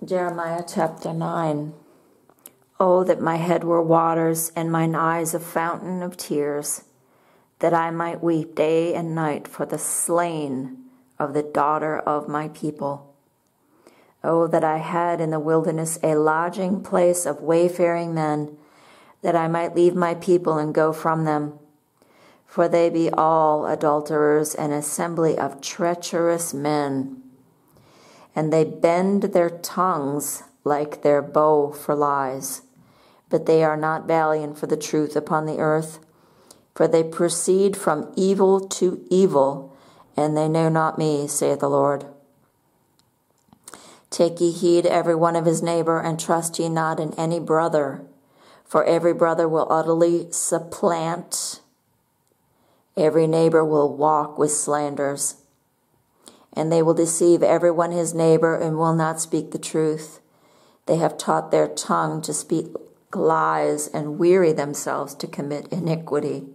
Jeremiah chapter 9. Oh, that my head were waters, and mine eyes a fountain of tears, that I might weep day and night for the slain of the daughter of my people. Oh, that I had in the wilderness a lodging place of wayfaring men, that I might leave my people and go from them. For they be all adulterers, an assembly of treacherous men. And they bend their tongues like their bow for lies. But they are not valiant for the truth upon the earth. For they proceed from evil to evil, and they know not me, saith the Lord. Take ye heed every one of his neighbor, and trust ye not in any brother. For every brother will utterly supplant. Every neighbor will walk with slanders. And they will deceive every one his neighbor, and will not speak the truth. They have taught their tongue to speak lies, and weary themselves to commit iniquity.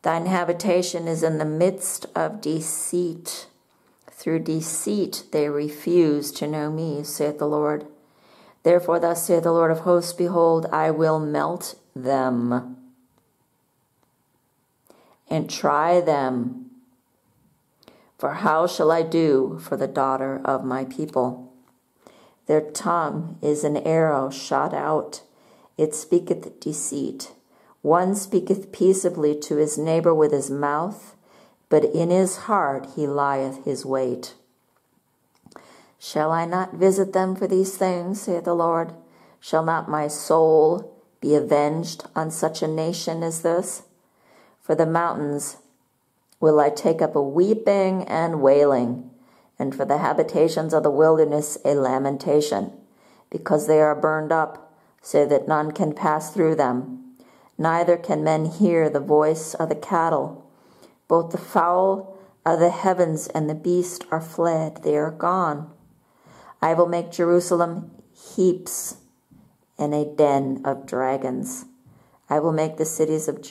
Thine habitation is in the midst of deceit. Through deceit they refuse to know me, saith the Lord. Therefore thus saith the Lord of hosts, behold, I will melt them and try them. For how shall I do for the daughter of my people? Their tongue is an arrow shot out. It speaketh deceit. One speaketh peaceably to his neighbor with his mouth, but in his heart he lieth his weight. Shall I not visit them for these things, saith the Lord? Shall not my soul be avenged on such a nation as this? For the mountains will I take up a weeping and wailing, and for the habitations of the wilderness a lamentation, because they are burned up, so that none can pass through them. Neither can men hear the voice of the cattle. Both the fowl of the heavens and the beast are fled, they are gone. I will make Jerusalem heaps and a den of dragons. I will make the cities of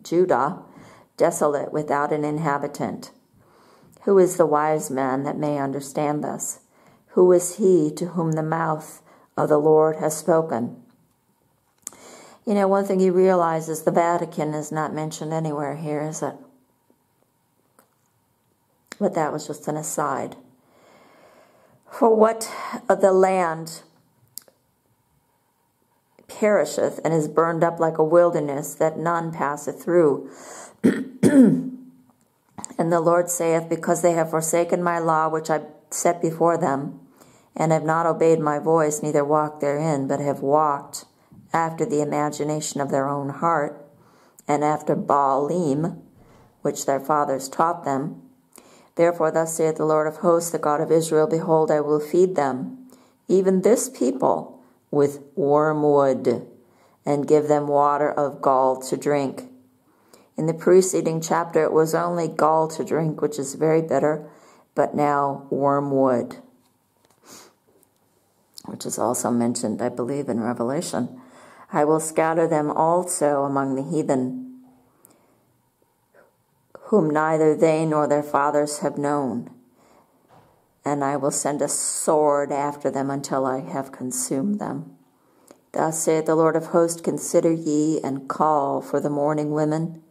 Judah desolate without an inhabitant. Who is the wise man that may understand this? Who is he to whom the mouth of the Lord has spoken? You know, one thing you realize is the Vatican is not mentioned anywhere here, is it? But that was just an aside. For what of the land perisheth and is burned up like a wilderness, that none passeth through. And the Lord saith, because they have forsaken my law which I set before them, and have not obeyed my voice, neither walked therein, but have walked after the imagination of their own heart, and after Baalim, which their fathers taught them. Therefore thus saith the Lord of hosts, the God of Israel, behold, I will feed them, even this people, with wormwood, and give them water of gall to drink. In the preceding chapter it was only gall to drink, which is very bitter, but now wormwood, which is also mentioned, I believe, in Revelation. I will scatter them also among the heathen, whom neither they nor their fathers have known. And I will send a sword after them until I have consumed them. Thus saith the Lord of hosts, consider ye and call for the mourning women,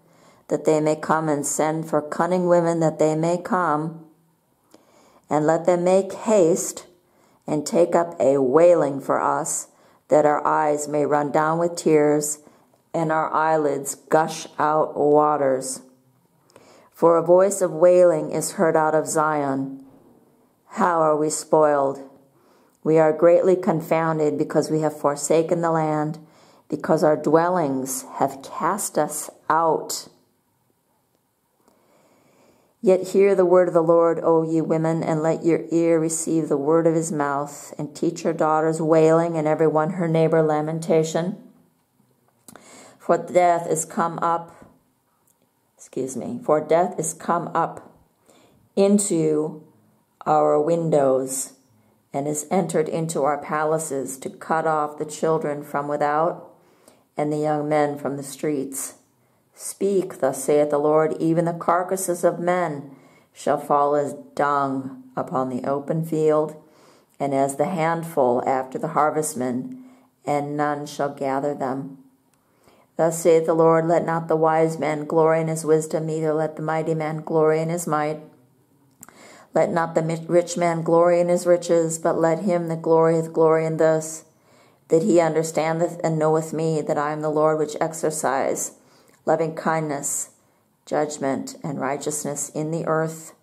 that they may come, and send for cunning women, that they may come, and let them make haste, and take up a wailing for us, that our eyes may run down with tears, and our eyelids gush out waters. For a voice of wailing is heard out of Zion. How are we spoiled? We are greatly confounded, because we have forsaken the land, because our dwellings have cast us out. Yet hear the word of the Lord, O ye women, and let your ear receive the word of his mouth, and teach your daughters wailing, and every one her neighbor lamentation. For death is come up into our windows, and is entered into our palaces, to cut off the children from without, and the young men from the streets. Speak, thus saith the Lord, even the carcasses of men shall fall as dung, upon the open field, and as the handful after the harvestman, and none shall gather them. Thus saith the Lord, let not the wise man glory in his wisdom, neither let the mighty man glory in his might. Let not the rich man glory in his riches, but let him that glorieth glory in this, that he understandeth and knoweth me, that I am the Lord which exercise loving kindness, judgment, and righteousness in the earth.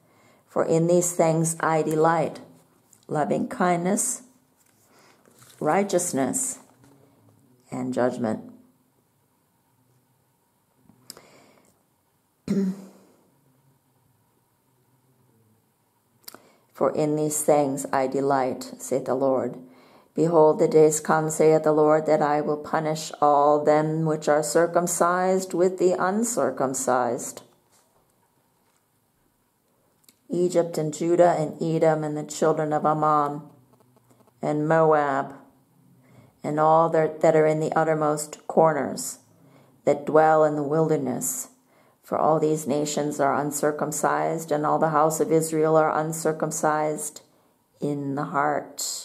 For in these things I delight, loving kindness, righteousness, and judgment. For in these things I delight, saith the Lord. Behold, the days come, saith the Lord, that I will punish all them which are circumcised with the uncircumcised. Egypt and Judah and Edom and the children of Ammon and Moab and all that are in the uttermost corners, that dwell in the wilderness. For all these nations are uncircumcised, and all the house of Israel are uncircumcised in the heart.